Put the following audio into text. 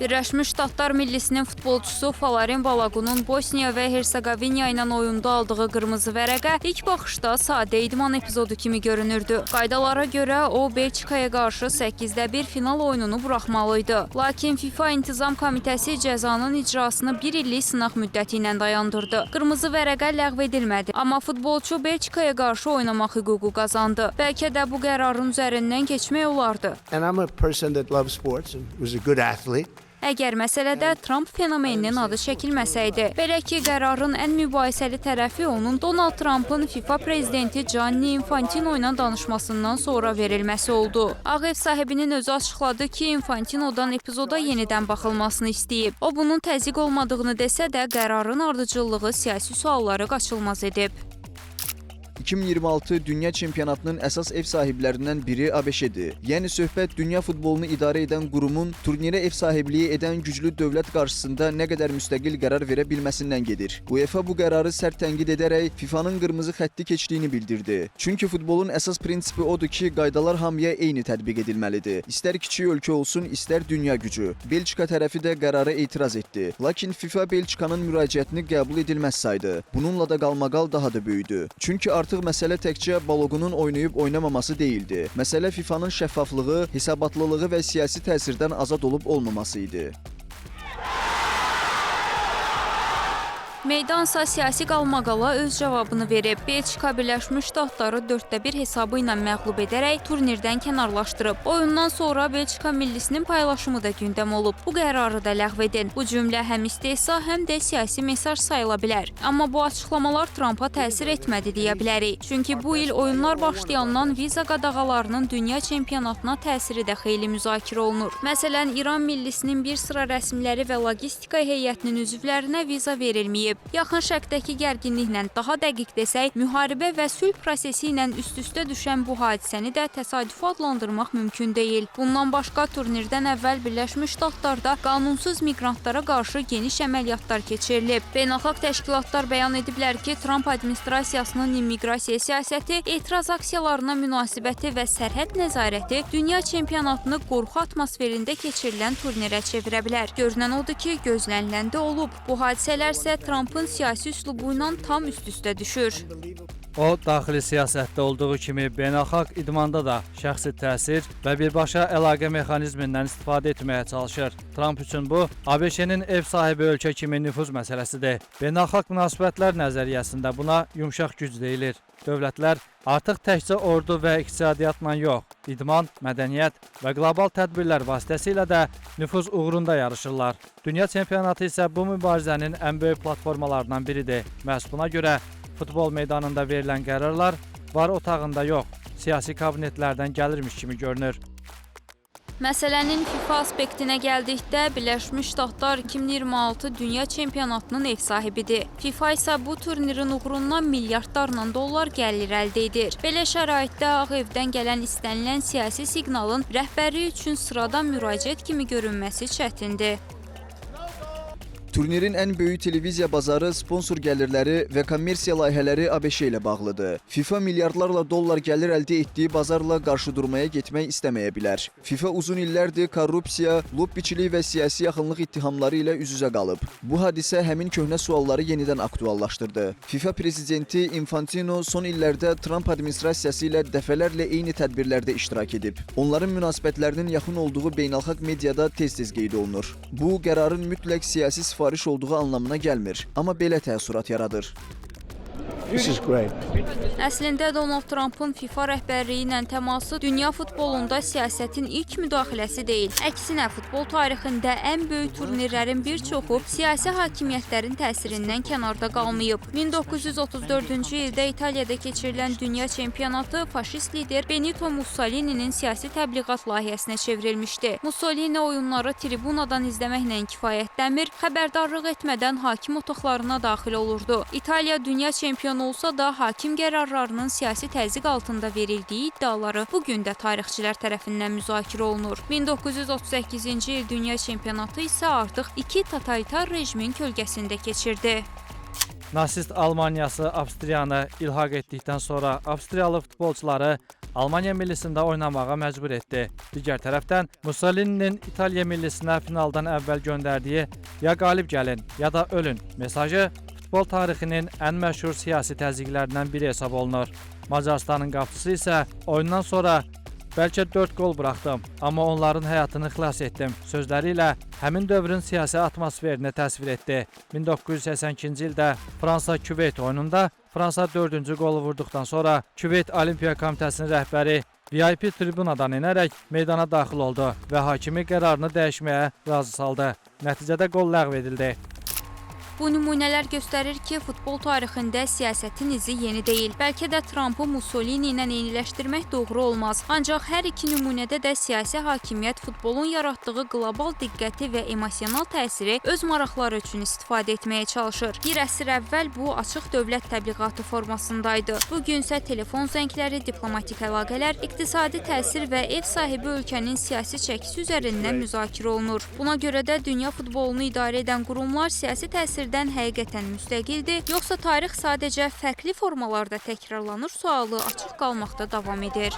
Birləşmiş Ştatlar millisinin futbolçusu Folarin Balogunun Bosniya və Hersegovina ilə oyunda aldığı qırmızı vərəqə ilk baxışda sadə idman epizodu kimi görünürdü. Qaydalara görə o, Belçikaya qarşı 8-də 1 final oyununu buraxmalıydı. Lakin FIFA İntizam Komitəsi cəzanın icrasını 1 illik sınaq müddəti ilə dayandırdı. Qırmızı vərəqə ləğv edilmədi, amma futbolçu Belçikaya qarşı oynamaq hüququ qazandı. Bəlkə də bu qərarın üzərindən keçmək olardı. And I'm a person that loves sports and was a good athlete. Əgər məsələdə Trump fenomeninin adı çəkilməsəydi, belə ki, qərarın ən mübahisəli tərəfi onun Donald Trump'ın FIFA prezidenti Gianni Infantino ilə danışmasından sonra verilməsi oldu. Ağ Ev sahibinin özü açıqladı ki, Infantino'dan epizoda yenidən baxılmasını istəyib. O, bunun təzyiq olmadığını desə də, qərarın ardıcıllığı siyasi sualları qaçılmaz edib. 2026 Dünya Çempionatının əsas ev sahiblərindən biri ABŞ-dir. Yəni söhbət dünya futbolunu idarə edən qurumun turnirə ev sahibliyi edən güclü dövlət qarşısında nə qədər müstəqil qərar verə bilməsindən gedir. UEFA bu qərarı sərt tənqid edərək FIFA-nın qırmızı xətti keçdiyini bildirdi. Çünki futbolun əsas prinsipi odur ki, qaydalar hamıya eyni tətbiq edilməlidir. İstər kiçik ölkə olsun, istər dünya gücü. Belçika tərəfi də qərara etiraz etdi. Lakin FIFA Belçikanın müraciətini qəbul edilməz saydı. Bununla da qalmaqal daha da böyüdü. Çünki artıq məsələ təkcə Balogunun oynayıb oynamaması deyildi. Məsələ FIFA'nın şəffaflığı, hesabatlılığı və siyasi təsirdən azad olub olmaması idi. Meydansa siyasi qalmaqala öz cavabını verib. Belçika Birləşmiş Ştatları 4-də 1 hesabı ilə məğlub edərək turnirdən kənarlaşdırıb. Oyundan sonra Belçika millisinin paylaşımı da gündəm olub. Bu qərarı da ləğv edin. Bu cümlə həm istehza, həm də siyasi mesaj sayıla bilər. Amma bu açıqlamalar Trumpa təsir etmədi deyə bilərik. Çünki bu il oyunlar başlayandan viza qadağalarının dünya çempionatına təsiri də xeyli müzakirə olunur. Məsələn, İran millisinin bir sıra rəsmiləri və logistika heyətinin üzvlərinə viza verilməyib. Yaxın Şərqdəki gərginliklə daha dəqiq desək, müharibə və sülh prosesi ilə üst-üstə düşən bu hadisəni də təsadüfi adlandırmaq mümkün deyil. Bundan başqa turnirdən əvvəl Birləşmiş Ştatlarda qanunsuz miqrantlara qarşı geniş əməliyyatlar keçirilib. Beynəlxalq təşkilatlar bəyan ediblər ki, Trump administrasiyasının immiqrasiya siyasəti, etiraz aksiyalarına münasibəti və sərhəd nəzarəti dünya çempionatını qorxu atmosferində keçirilən turnirə çevirə bilər. Görünən odur ki, gözlənilən də olub. Bu hadisələr isə Trump'ın siyasi üslubu ilə tam üst-üstə düşür. O, daxili siyasətdə olduğu kimi beynəlxalq idmanda da şəxsi təsir və birbaşa əlaqə mexanizmindən istifadə etməyə çalışır. Trump üçün bu, ABŞ-nin ev sahibi ölkə kimi nüfuz məsələsidir. Beynəlxalq münasibətlər nəzəriyyəsində buna yumşaq güc deyilir. Dövlətlər artıq təkcə ordu və iqtisadiyyatla yox, idman, mədəniyyət və qlobal tədbirlər vasitəsilə də nüfuz uğrunda yarışırlar. Dünya çempionatı isə bu mübarizənin ən böyük platformalarından biridir. Məhz buna görə futbol meydanında verilən qərarlar var otağında yox, siyasi kabinetlərdən gəlirmiş kimi görünür. Məsələnin FIFA aspektinə gəldikdə, Birləşmiş Ştatlar 2026 Dünya Çempionatının ev sahibidir. FIFA isə bu turnirin uğrundan milyardlarla dollar gəlir əldə edir. Belə şəraitdə Ağ Evdən gələn istənilən siyasi siqnalın rəhbərlik üçün sıradan müraciət kimi görünməsi çətindir. Turnirin ən böyük televiziya bazarı, sponsor gəlirləri və kommersiya layihələri ABŞ ilə bağlıdır. FIFA milyardlarla dollar gəlir əldə etdiyi bazarla qarşıdurmaya getmək istəməyə bilər. FIFA uzun illərdir korrupsiya, lobbiçilik və siyasi yaxınlıq ittihamları ilə üz-üzə qalıb. Bu hadisə həmin köhnə sualları yenidən aktuallaşdırdı. FIFA prezidenti Infantino son illərdə Trump administrasiyası ilə dəfələrlə eyni tədbirlərdə iştirak edib. Onların münasibətlərinin yaxın olduğu beynəlxalq mediada tez-tez qeyd olunur. Bu, qərarın mütləq siyasi sifariş olduğu anlamına gəlmir, amma belə təəssürat yaradır. This is great. Əslində Donald Trump'ın FIFA rəhbərliyi ilə təması dünya futbolunda siyasətin ilk müdaxiləsi deyil. Əksinə, futbol tarixində ən böyük turnirlərin bir çoxu siyasi hakimiyyətlərin təsirindən kənarda qalmayıb. 1934-cü ildə İtaliyada keçirilən dünya çempionatı faşist lider Benito Mussolini'nin siyasi təbliğat layihəsinə çevrilmişdi. Mussolini oyunları tribunadan izləməklə kifayətlənmir, xəbərdarlıq etmədən hakim otaqlarına daxil olurdu. İtaliya dünya çempionu olsa da hakim qərarlarının siyasi təzyiq altında verildiyi iddiaları bugün də tarixçilər tərəfindən müzakirə olunur. 1938-ci il dünya çempionatı isə artıq iki totalitar rejimin kölgəsində keçirdi. Nasist Almaniyası Avstriyanı ilhaq etdikdən sonra Avstriyalı futbolçuları Almaniya millisində oynamağa məcbur etdi. Digər tərəfdən Mussolini'nin İtaliya millisinə finaldan əvvəl göndərdiyi "Ya qalib gəlin, ya da ölün" mesajı futbol tarixinin ən məşhur siyasi təzyiqlərindən biri hesab olunur. Macarıstanın qapıçısı isə oyundan sonra "Bəlkə 4 qol buraxdım, amma onların həyatını xilas etdim" sözləri ilə həmin dövrün siyasi atmosferini təsvir etdi. 1982-ci ildə Fransa-Küveyt oyununda Fransa 4-cü qolu vurduqdan sonra Küveyt Olimpiya Komitəsinin rəhbəri VIP tribunadan enərək meydana daxil oldu və hakimi qərarını dəyişməyə razı saldı. Nəticədə qol ləğv edildi. Bu nümunələr göstərir ki, futbol tarixində siyasətin izi yeni deyil. Bəlkə də Trumpı Mussolini ilə eyniləşdirmək doğru olmaz. Ancaq hər iki nümunədə də siyasi hakimiyyət futbolun yaratdığı qlobal diqqəti və emosional təsiri öz maraqları üçün istifadə etməyə çalışır. Bir əsr əvvəl bu açıq dövlət təbliğatı formasındaydı. Bugün isə telefon zəngləri, diplomatik əlaqələr, iqtisadi təsir və ev sahibi ölkənin siyasi çəkisi üzərindən müzakirə olunur. Buna görə də dünya futbolunu idarə edən qurumlar siyasi təsirdən həqiqətən müstəqildir, yoxsa tarix sadəcə fərqli formalarda təkrarlanır sualı açıq qalmaqda davam edir.